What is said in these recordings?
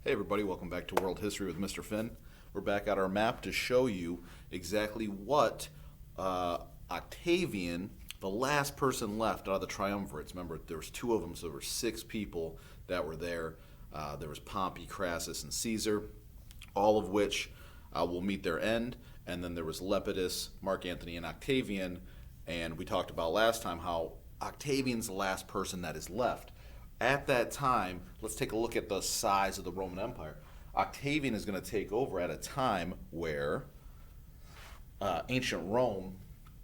Hey everybody, welcome back to World History with Mr. Finn. We're back at our map to show you exactly what Octavian, the last person left out of the triumvirates. Remember, there was two of them, so there were 6 people that were there. There was Pompey, Crassus, and Caesar, all of which will meet their end. And then there was Lepidus, Mark Antony, and Octavian. And we talked about last time how Octavian's the last person that is left. At that time, let's take a look at the size of the Roman Empire. Octavian is going to take over at a time where ancient Rome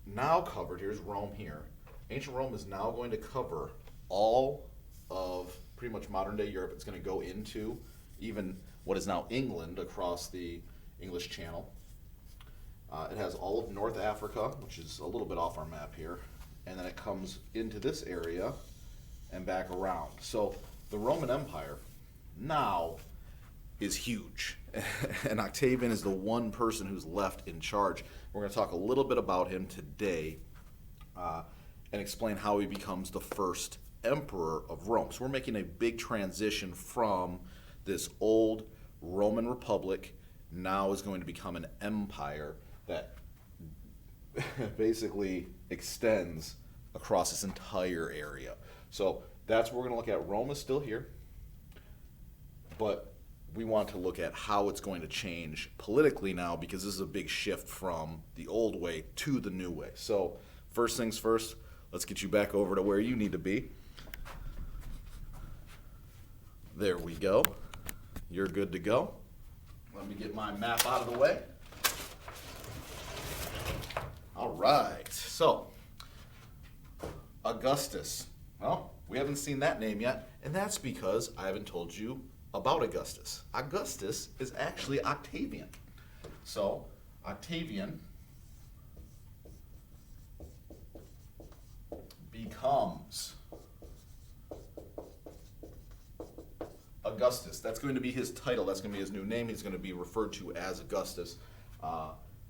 now covered, here's Rome here. Ancient Rome is now going to cover all of pretty much modern day Europe. It's going to go into even what is now England across the English Channel. It has all of North Africa, which is a little bit off our map here. And then it comes into this area and back around. So the Roman Empire now is huge. And Octavian is the one person who's left in charge. We're going to talk a little bit about him today and explain how he becomes the first emperor of Rome. So we're making a big transition from this old Roman Republic now is going to become an empire that basically extends across this entire area. So that's what we're going to look at. Rome is still here, but we want to look at how it's going to change politically now, because this is a big shift from the old way to the new way. So first things first, let's get you back over to where you need to be. There we go. You're good to go. Let me get my map out of the way. All right, so Augustus. Well, we haven't seen that name yet, and that's because I haven't told you about Augustus. Augustus is actually Octavian. So, Octavian becomes Augustus. That's going to be his title. That's going to be his new name. He's going to be referred to as Augustus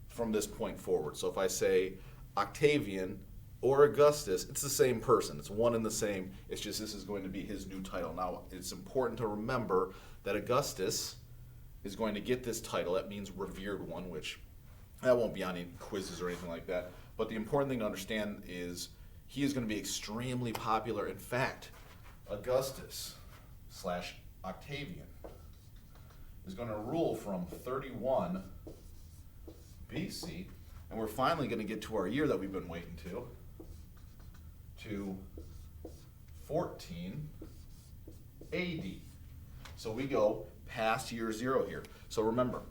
from this point forward. So if I say Octavian or Augustus, it's the same person. It's one and the same. It's just this is going to be his new title. Now, it's important to remember that Augustus is going to get this title. That means revered one, which that won't be on any quizzes or anything like that. But the important thing to understand is he is going to be extremely popular. In fact, Augustus / Octavian is going to rule from 31 BC, and we're finally going to get to our year that we've been waiting to 14 AD. So we go past year 0 here. So remember,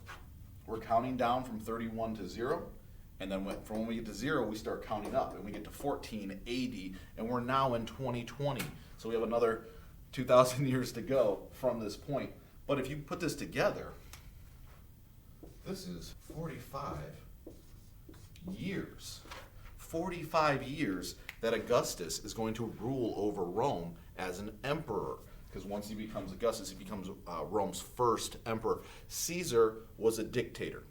we're counting down from 31 to 0, and then from when we get to 0, we start counting up, and we get to 14 AD, and we're now in 2020. So we have another 2,000 years to go from this point. But if you put this together, this is 45 years. 45 years that Augustus is going to rule over Rome as an emperor. Because once he becomes Augustus, he becomes Rome's first emperor. Caesar was a dictator.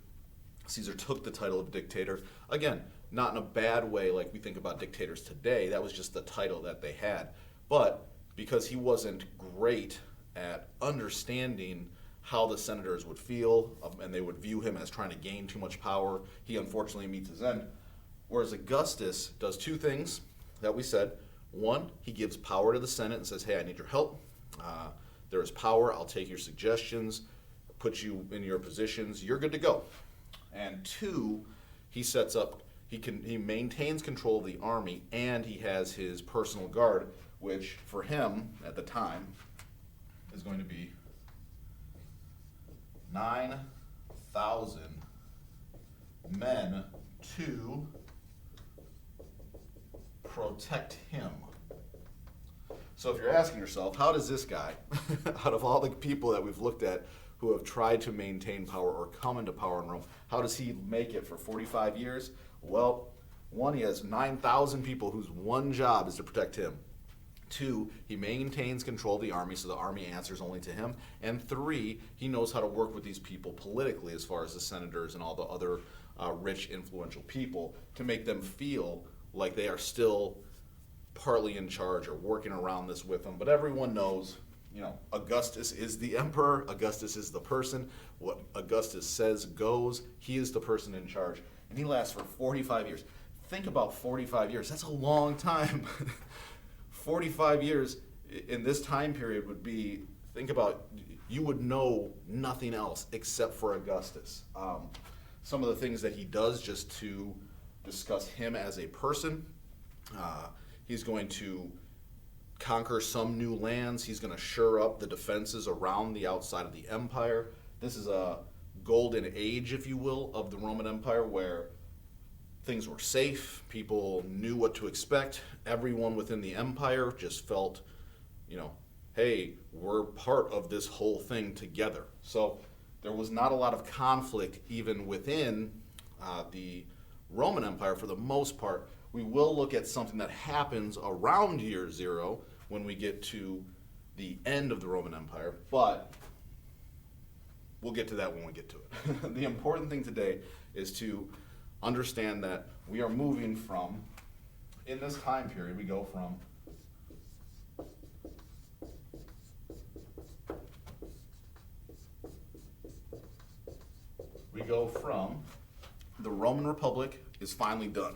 Caesar took the title of dictator. Again, not in a bad way like we think about dictators today. That was just the title that they had. But because he wasn't great at understanding how the senators would feel, and they would view him as trying to gain too much power, he unfortunately meets his end. Whereas Augustus does 2 things that we said. One, he gives power to the Senate and says, hey, I need your help. There is power. I'll take your suggestions, put you in your positions. You're good to go. And 2, he maintains control of the army, and he has his personal guard, which for him at the time is going to be 9,000 men to protect him. So if you're asking yourself, how does this guy, out of all the people that we've looked at who have tried to maintain power or come into power in Rome, how does he make it for 45 years? Well, 1, he has 9,000 people whose one job is to protect him. 2, he maintains control of the army, so the army answers only to him. And 3, he knows how to work with these people politically, as far as the senators and all the other rich, influential people, to make them feel like they are still partly in charge or working around this with them. But everyone knows Augustus is the emperor. Augustus is the person. What Augustus says goes. He is the person in charge. And he lasts for 45 years. Think about 45 years. That's a long time. 45 years in this time period would be, think about, you would know nothing else except for Augustus. Some of the things that he does just to discuss him as a person. He's going to conquer some new lands. He's going to shore up the defenses around the outside of the empire. This is a golden age, if you will, of the Roman Empire where things were safe. People knew what to expect. Everyone within the empire just felt, hey, we're part of this whole thing together. So there was not a lot of conflict even within the Roman Empire for the most part. We will look at something that happens around year 0 when we get to the end of the Roman Empire, but we'll get to that when we get to it. The important thing today is to understand that we are moving from, in this time period, we go from the Roman Republic is finally done.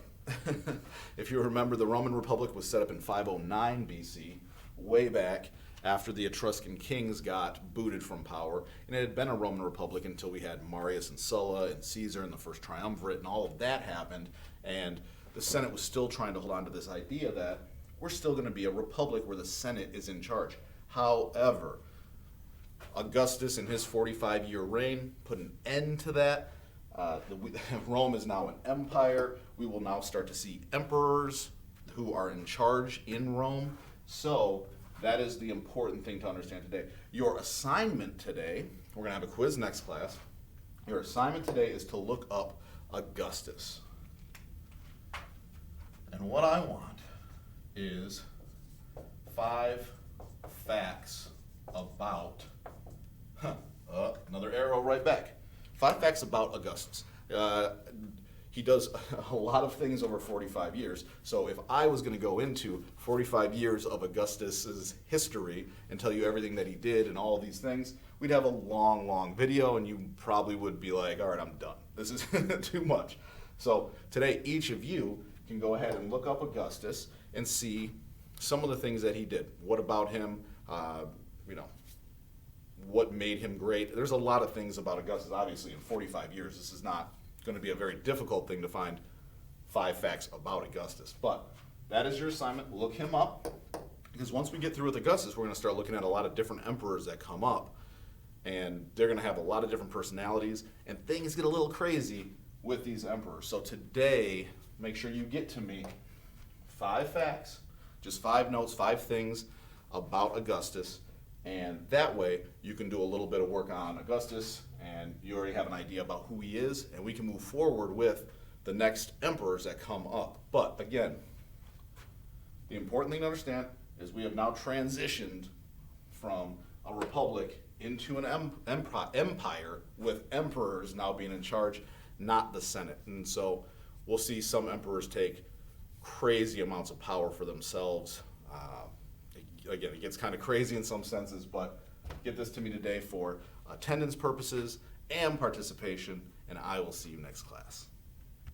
If you remember, the Roman Republic was set up in 509 BC, way back after the Etruscan kings got booted from power, and it had been a Roman Republic until we had Marius and Sulla and Caesar and the first triumvirate, and all of that happened, and the Senate was still trying to hold on to this idea that we're still going to be a republic where the Senate is in charge. However, Augustus in his 45-year reign put an end to that. Rome is now an empire. We will now start to see emperors who are in charge in Rome. So that is the important thing to understand today. Your assignment today, we're going to have a quiz next class. Your assignment today is to look up Augustus. And what I want is 5 facts about, another arrow right back. 5 facts about Augustus. He does a lot of things over 45 years. So if I was going to go into 45 years of Augustus's history and tell you everything that he did and all these things, we'd have a long, long video, and you probably would be like, all right, I'm done. This is too much. So today, each of you can go ahead and look up Augustus and see some of the things that he did. What about him? What made him great? There's a lot of things about Augustus. Obviously, in 45 years, this is not going to be a very difficult thing to find 5 facts about Augustus. But that is your assignment. Look him up, because once we get through with Augustus, we're going to start looking at a lot of different emperors that come up, and they're going to have a lot of different personalities, and things get a little crazy with these emperors. So today, make sure you get to me 5 facts, just 5 notes, 5 things about Augustus. And that way, you can do a little bit of work on Augustus, and you already have an idea about who he is, and we can move forward with the next emperors that come up. But again, the important thing to understand is we have now transitioned from a republic into an empire with emperors now being in charge, not the Senate. And so we'll see some emperors take crazy amounts of power for themselves. Again, it gets kind of crazy in some senses, but get this to me today for attendance purposes and participation, and I will see you next class.